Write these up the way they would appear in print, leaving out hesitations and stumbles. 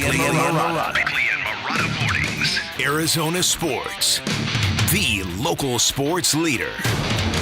Bickley and Marotta. Bickley and Marotta Mornings. Arizona Sports, the local sports leader.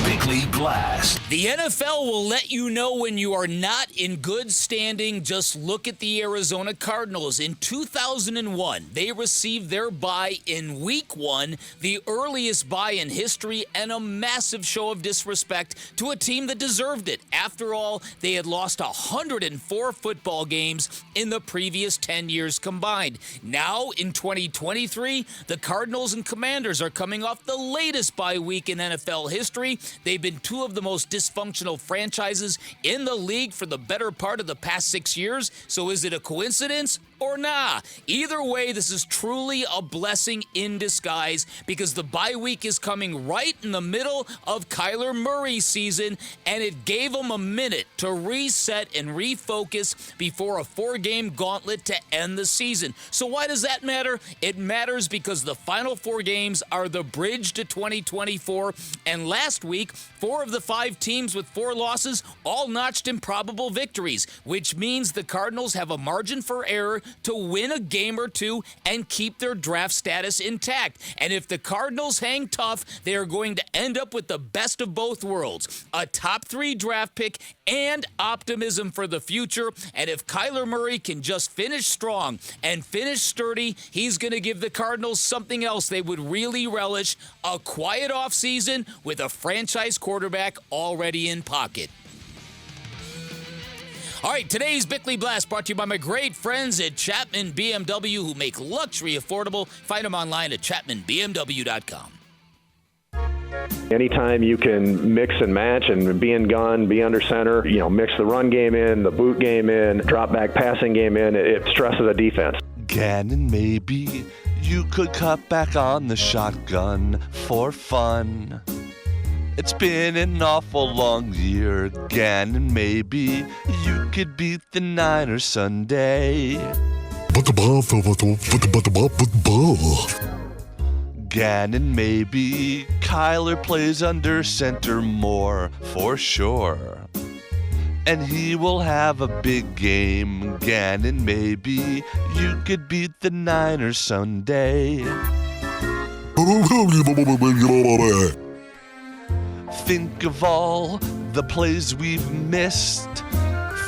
Bickley Blast. The NFL will let you know when you are not in good standing. Just look at the Arizona Cardinals. In 2001, they received their bye in Week 1, the earliest bye in history, and a massive show of disrespect to a team that deserved it. After all, they had lost 104 football games in the previous 10 years combined. Now, in 2023, the Cardinals and Commanders are coming off the latest bye week in NFL history. They've been two of the most dysfunctional franchises in the league for the better part of the past 6 years. So is it a coincidence or nah? Either way, this is truly a blessing in disguise because the bye week is coming right in the middle of Kyler Murray's season, and it gave him a minute to reset and refocus before a 4-game gauntlet to end the season. So why does that matter? It matters because the final 4 games are the bridge to 2024, and last week, 4 of the 5 teams with 4 losses all notched improbable victories, which means the Cardinals have a margin for error to win a game or two and keep their draft status intact. And if the Cardinals hang tough, they are going to end up with the best of both worlds, a top 3 draft pick and optimism for the future. And if Kyler Murray can just finish strong and finish sturdy, he's going to give the Cardinals something else they would really relish, a quiet offseason with a franchise quarterback already in pocket. All right, today's Bickley Blast brought to you by my great friends at Chapman BMW who make luxury affordable. Find them online at chapmanbmw.com. Anytime you can mix and match and be in gun, be under center, mix the run game in, the boot game in, drop back passing game in, it stresses a defense. Gannon, maybe you could cut back on the shotgun for fun. It's been an awful long year, Gannon, maybe you could beat the Niners Sunday. Gannon, maybe Kyler plays under center more, for sure. And he will have a big game, Gannon, maybe you could beat the Niners Sunday. Think of all the plays we've missed.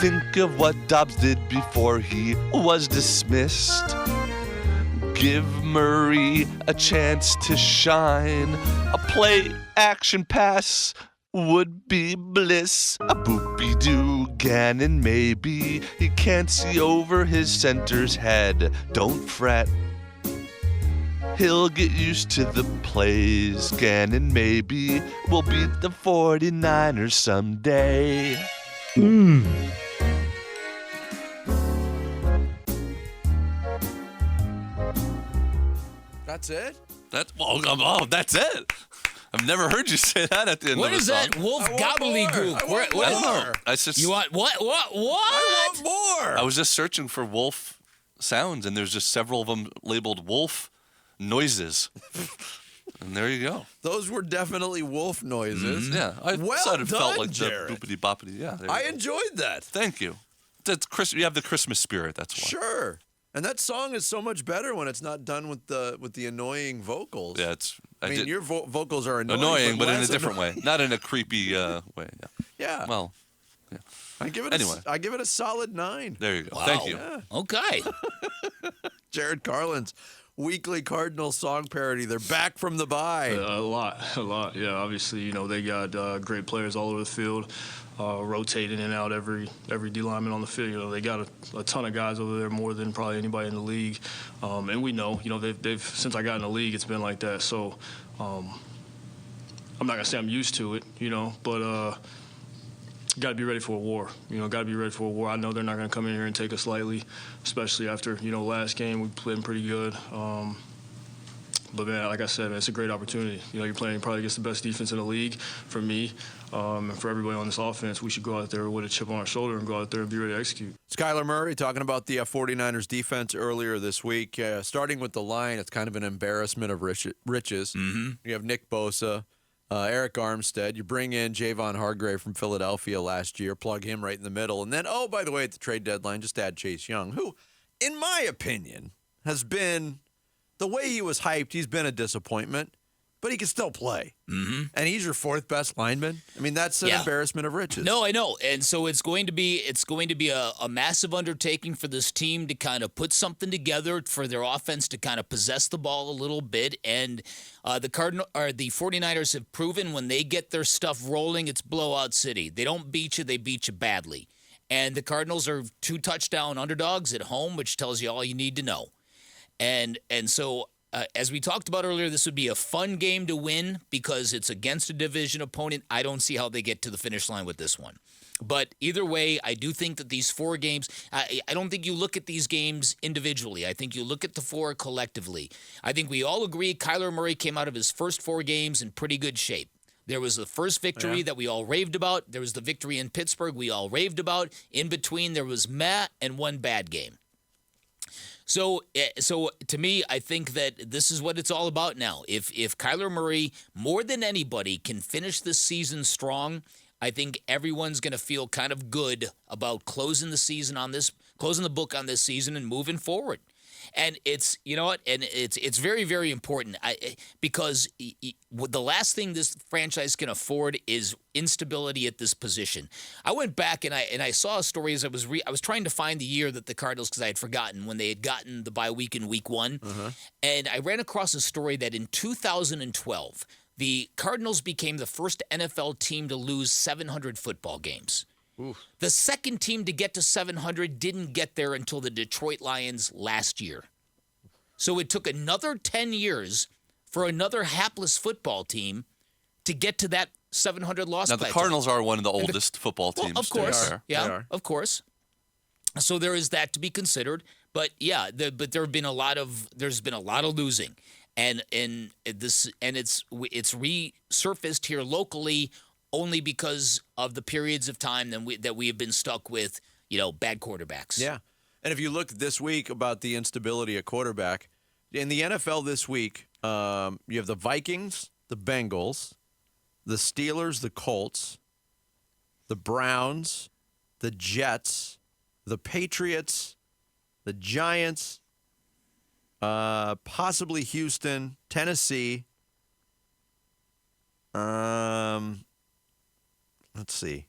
Think of what Dobbs did before he was dismissed. Give Murray a chance to shine. A play-action pass would be bliss. A boopy-doo, Gannon, maybe he can't see over his center's head. Don't fret. He'll get used to the plays, Gannon, maybe we'll beat the 49ers someday. That's it? That's it. I've never heard you say that at the end What of a is song. that wolf gobbledygook? I want more. I don't know. You want what? I want more. I was just searching for wolf sounds, and there's just several of them labeled wolf noises. And there you go. Those were definitely wolf noises. Yeah, I Well thought it felt done, like Jarrett. the boopity boppity. Yeah, there you I go. enjoyed that. Thank you. That's you have the Christmas spirit. That's why. Sure. And that song is so much better when it's not done with the annoying vocals. Yeah, I mean, your vocals are annoying, but in a less different way, not in a creepy way. Yeah. Yeah. Well, yeah. I give it a solid 9. There you go. Wow. Thank you. Yeah. Okay. Jarrett Carlen's weekly Cardinals song parody. They're back from the bye. A lot. Yeah, obviously, they got great players all over the field, rotating in and out every D lineman on the field. They got a ton of guys over there, more than probably anybody in the league. And we know, they've since I got in the league, it's been like that. So I'm not gonna say I'm used to it, but. Got to be ready for a war. Got to be ready for a war. I know they're not going to come in here and take us lightly, especially after, last game we played pretty good. But, man, like I said, man, it's a great opportunity. You're playing probably against the best defense in the league for me and for everybody on this offense. We should go out there with a chip on our shoulder and go out there and be ready to execute. It's Kyler Murray talking about the 49ers defense earlier this week. Starting with the line, it's kind of an embarrassment of riches. Mm-hmm. You have Nick Bosa. Eric Armstead. You bring in Javon Hargrave from Philadelphia last year, plug him right in the middle. And then, by the way, at the trade deadline, just add Chase Young, who in my opinion, has been the way he was hyped. He's been a disappointment, but he can still play. Mm-hmm. And he's your fourth best lineman. I mean, that's an embarrassment of riches. No, I know. And so it's going to be a massive undertaking for this team to kind of put something together, for their offense to kind of possess the ball a little bit. And the 49ers have proven when they get their stuff rolling, it's blowout city. They don't beat you, they beat you badly. And the Cardinals are 2-touchdown underdogs at home, which tells you all you need to know. And so as we talked about earlier, this would be a fun game to win because it's against a division opponent. I don't see how they get to the finish line with this one. But either way, I do think that these 4 games, I don't think you look at these games individually. I think you look at the 4 collectively. I think we all agree Kyler Murray came out of his first 4 games in pretty good shape. There was the first victory that we all raved about. There was the victory in Pittsburgh we all raved about. In between, there was Matt and one bad game. So to me, I think that this is what it's all about now. If Kyler Murray, more than anybody, can finish this season strong, I think everyone's going to feel kind of good about closing the book on this season and moving forward. And it's, you know what, and it's very, very important because the last thing this franchise can afford is instability at this position. I went back and I saw stories. I was trying to find the year that the Cardinals, because I had forgotten when they had gotten the bye week in week 1, and I ran across a story that in 2012, the Cardinals became the first NFL team to lose 700 football games. Oof. The second team to get to 700 didn't get there until the Detroit Lions last year. So it took another 10 years for another hapless football team to get to that 700 loss. Now, the Cardinals are one of the oldest football teams. Well, of course. They are. Yeah, of course. So there is that to be considered. But yeah, there's been a lot of losing. And it's resurfaced here locally only because of the periods of time that we have been stuck with, bad quarterbacks. Yeah. And if you look this week about the instability at quarterback, in the NFL this week, you have the Vikings, the Bengals, the Steelers, the Colts, the Browns, the Jets, the Patriots, the Giants, possibly Houston, Tennessee. Let's see.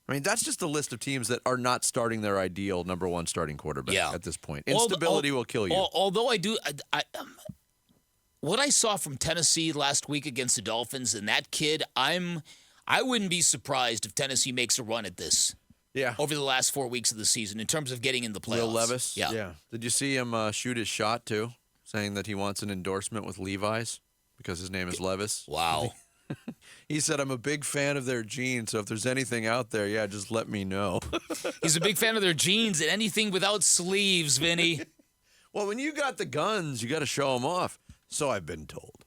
I mean, that's just a list of teams that are not starting their ideal number 1 starting quarterback at this point. Instability will kill you. Although what I saw from Tennessee last week against the Dolphins and that kid, I wouldn't be surprised if Tennessee makes a run at this. Yeah. Over the last 4 weeks of the season in terms of getting in the playoffs. Will Levis? Yeah. Did you see him shoot his shot, too, saying that he wants an endorsement with Levi's because his name is Levis? Wow. He said, I'm a big fan of their jeans, so if there's anything out there, just let me know. He's a big fan of their jeans and anything without sleeves, Vinny. Well, when you got the guns, you got to show them off. So I've been told.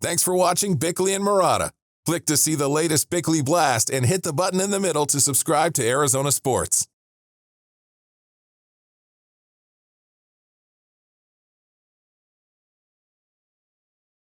Thanks for watching Bickley and Marotta. Click to see the latest Bickley Blast and hit the button in the middle to subscribe to Arizona Sports.